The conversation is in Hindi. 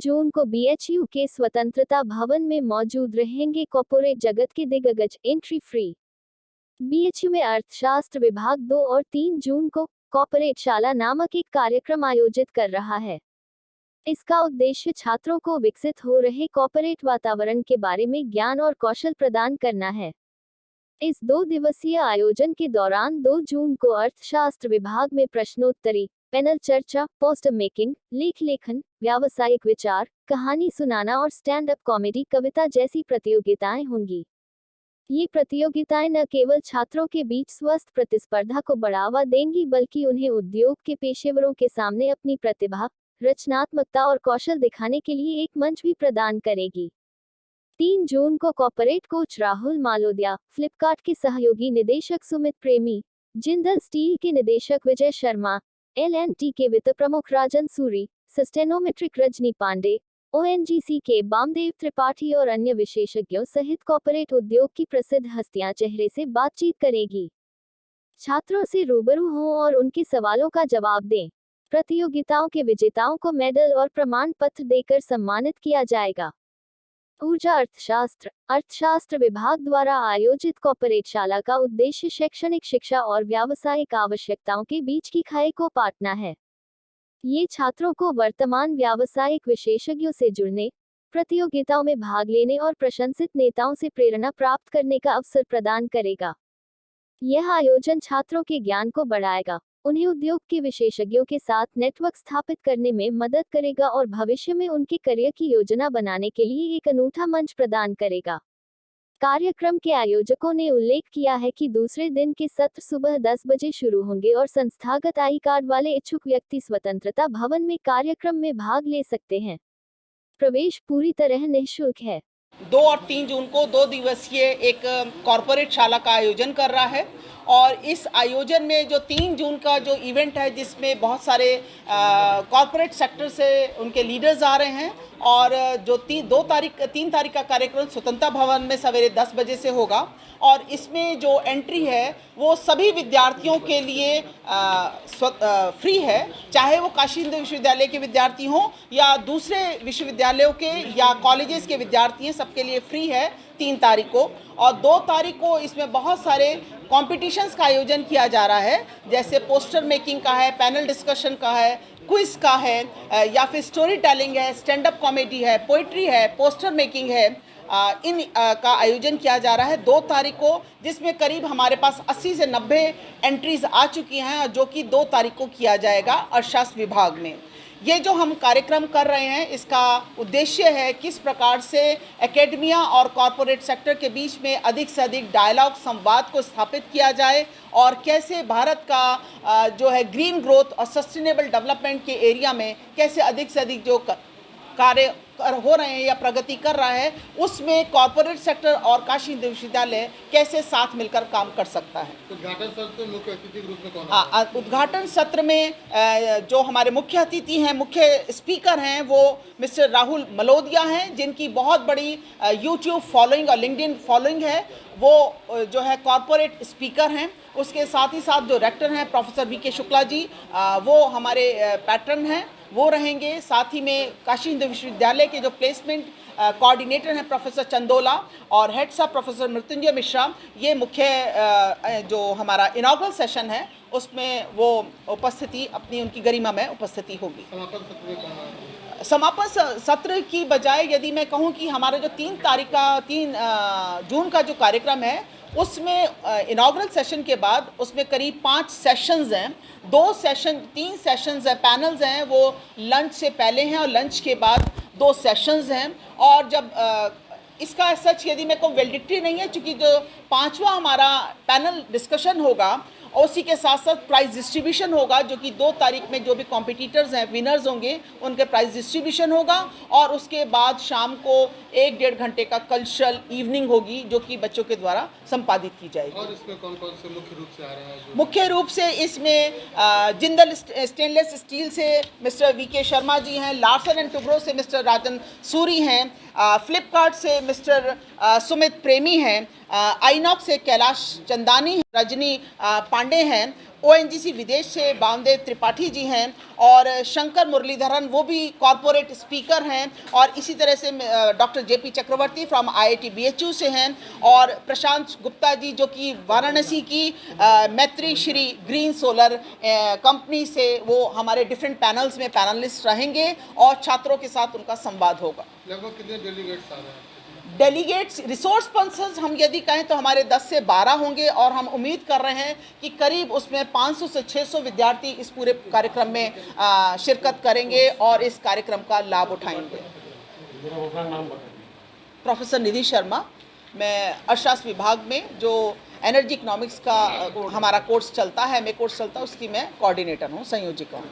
जून को बीएचयू के स्वतंत्रता भवन में मौजूद रहेंगे कॉर्पोरेट जगत के दिग्गज। Entry free. बीएचयू में अर्थशास्त्र विभाग 2 और 3 जून को कॉर्पोरेट शाला नामक एक कार्यक्रम आयोजित कर रहा है। इसका उद्देश्य छात्रों को विकसित हो रहे कॉर्पोरेट वातावरण के बारे में ज्ञान और कौशल प्रदान करना है। इस 2 दिवसीय आयोजन के दौरान 2 जून को अर्थशास्त्र विभाग में प्रश्नोत्तरी, पैनल चर्चा, पोस्टर मेकिंग, लेख लेखन, व्यावसायिक विचार, कहानी सुनाना और स्टैंड अप कॉमेडी, कविता जैसी प्रतियोगिताएं होंगी। ये प्रतियोगिताएं न केवल छात्रों के बीच स्वस्थ प्रतिस्पर्धा को बढ़ावा देंगी, बल्कि उन्हें उद्योग के पेशेवरों के सामने अपनी प्रतिभा, रचनात्मकता और कौशल दिखाने के लिए एक मंच भी प्रदान करेगी। 3 जून को कॉर्पोरेट कोच राहुल मालोदिया, फ्लिपकार्ट के सहयोगी निदेशक सुमित प्रेमी, जिंदल स्टील के निदेशक विजय शर्मा, एल&टी के वित्त प्रमुख राजन सूरी, सिस्टेनोमेट्रिक रजनी पांडे, ओएनजीसी के बामदेव त्रिपाठी और अन्य विशेषज्ञों सहित कॉर्पोरेट उद्योग की प्रसिद्ध हस्तियां चेहरे से बातचीत करेगी। छात्रों से रूबरू हों और उनके सवालों का जवाब दें। प्रतियोगिताओं के विजेताओं को मेडल और प्रमाण पत्र देकर सम्मानित किया जाएगा। ऊर्जा अर्थशास्त्र विभाग द्वारा आयोजित कॉर्पोरेट शाला का उद्देश्य शैक्षणिक शिक्षा और व्यावसायिक आवश्यकताओं के बीच की खाई को पाटना है। ये छात्रों को वर्तमान व्यावसायिक विशेषज्ञों से जुड़ने, प्रतियोगिताओं में भाग लेने और प्रशंसित नेताओं से प्रेरणा प्राप्त करने का अवसर प्रदान करेगा। यह आयोजन छात्रों के ज्ञान को बढ़ाएगा, उन्हें उद्योग के विशेषज्ञों के साथ नेटवर्क स्थापित करने में मदद करेगा और भविष्य में उनके करियर की योजना बनाने के लिए एक अनूठा मंच प्रदान करेगा। कार्यक्रम के आयोजकों ने उल्लेख किया है कि दूसरे दिन के सत्र सुबह 10 बजे शुरू होंगे और संस्थागत आई कार्ड वाले इच्छुक व्यक्ति स्वतंत्रता भवन में कार्यक्रम में भाग ले सकते हैं। प्रवेश पूरी तरह निःशुल्क है। 2 और 3 जून को 2 दिवसीय एक कॉर्पोरेट शाला का आयोजन कर रहा है और इस आयोजन में जो 3 जून का जो इवेंट है, जिसमें बहुत सारे कॉर्पोरेट सेक्टर से उनके लीडर्स आ रहे हैं और जो 3 तारीख का कार्यक्रम स्वतंत्रता भवन में सवेरे 10 बजे से होगा और इसमें जो एंट्री है वो सभी विद्यार्थियों के लिए फ्री है, चाहे वो काशी हिंदू विश्वविद्यालय के विद्यार्थी हों या दूसरे विश्वविद्यालयों के या कॉलेजेस के विद्यार्थी हैं, सबके लिए फ्री है 3 तारीख को। और 2 तारीख को इसमें बहुत सारे कॉम्पिटिशन्स का आयोजन किया जा रहा है, जैसे पोस्टर मेकिंग का है, पैनल डिस्कशन का है, क्विज का है, या फिर स्टोरी टेलिंग है, स्टैंड अप कॉमेडी है, पोइट्री है, पोस्टर मेकिंग है। इन का आयोजन किया जा रहा है 2 तारीख को, जिसमें करीब हमारे पास 80 से 90 एंट्रीज आ चुकी हैं और जो कि 2 तारीख को किया जाएगा अर्थशास्त्र विभाग में। ये जो हम कार्यक्रम कर रहे हैं, इसका उद्देश्य है किस प्रकार से एकेडमिया और कॉरपोरेट सेक्टर के बीच में अधिक से अधिक डायलॉग, संवाद को स्थापित किया जाए और कैसे भारत का जो है ग्रीन ग्रोथ और सस्टेनेबल डेवलपमेंट के एरिया में कैसे अधिक से अधिक जो कार्य हो रहे हैं या प्रगति कर रहा है, उसमें कॉर्पोरेट सेक्टर और काशी हिंदू विश्वविद्यालय कैसे साथ मिलकर काम कर सकता है। उद्घाटन सत्र में मुख्य अतिथि के रूप में कौन? उद्घाटन सत्र में जो हमारे मुख्य अतिथि हैं, मुख्य स्पीकर हैं, वो मिस्टर राहुल मलोदिया हैं, जिनकी बहुत बड़ी यूट्यूब फॉलोइंग और लिंक्डइन फॉलोइंग है। वो जो है कॉर्पोरेट स्पीकर हैं। उसके साथ ही साथ जो रेक्टर हैं प्रोफेसर वी.के. शुक्ला जी, वो हमारे पैटर्न हैं, वो रहेंगे। साथ ही में काशी हिंदू विश्वविद्यालय के जो प्लेसमेंट कोऑर्डिनेटर हैं प्रोफेसर चंदोला और हेड साहब प्रोफेसर मृत्युंजय मिश्रा, ये मुख्य जो हमारा इनॉग्रल सेशन है उसमें वो उपस्थिति अपनी उनकी गरिमा में उपस्थिति होगी। समापन सत्र की बजाय यदि मैं कहूं कि हमारा जो 3 जून का जो कार्यक्रम है, उसमें इनॉग्रल सेशन के बाद उसमें करीब 5 सेशंस हैं, 3 सेशंस हैं, पैनल्स हैं, वो लंच से पहले हैं और लंच के बाद 2 सेशंस हैं। और जब इसका सच यदि मैं कहूँ वैलिडिटी नहीं है, क्योंकि जो 5वां हमारा पैनल डिस्कशन होगा और उसी के साथ साथ प्राइज़ डिस्ट्रीब्यूशन होगा, जो कि 2 तारीख में जो भी कॉम्पिटिटर्स हैं, विनर्स होंगे, उनके प्राइज़ डिस्ट्रीब्यूशन होगा। और उसके बाद शाम को 1-1.5 घंटे का कल्चरल इवनिंग होगी, जो कि बच्चों के द्वारा संपादित की जाएगी। और इसमें कौन-कौन से मुख्य रूप से आ रहे हैं? मुख्य रूप से इसमें जिंदल स्टेनलेस स्टील से मिस्टर वी.के. शर्मा जी हैं, लार्सन एंड टुब्रो से मिस्टर राजन सूरी हैं, फ्लिपकार्ट से मिस्टर सुमित प्रेमी हैं, आइनॉक्स से कैलाश चंदानी, रजनी पांडे हैं, ओएनजीसी विदेश से बामदेव त्रिपाठी जी हैं और शंकर मुरलीधरन वो भी कॉरपोरेट स्पीकर हैं और इसी तरह से doctor JP Chakravarti from IIT BHU से हैं और प्रशांत गुप्ता जी जो कि वाराणसी की मैत्री श्री ग्रीन सोलर कंपनी से वो हमारे डिफरेंट पैनल्स में पैनलिस्ट रहेंगे और छात्रों के साथ उनका संवाद होगा। लगभग कितने डेलीगेट्स आ रहे हैं? डेलीगेट्स रिसोर्स पर्सन्स हम यदि कहें तो हमारे 10 से 12 होंगे और हम उम्मीद कर रहे हैं कि करीब उसमें 500 से 600 विद्यार्थी इस पूरे कार्यक्रम में शिरकत करेंगे और इस कार्यक्रम का लाभ उठाएंगे। प्रोफेसर निधि शर्मा, मैं अर्थशास्त्र विभाग में जो एनर्जी इकोनॉमिक्स का हमारा कोर्स चलता है, मैं कोर्स चलता है उसकी मैं कोऑर्डिनेटर हूँ, संयोजिका हूँ।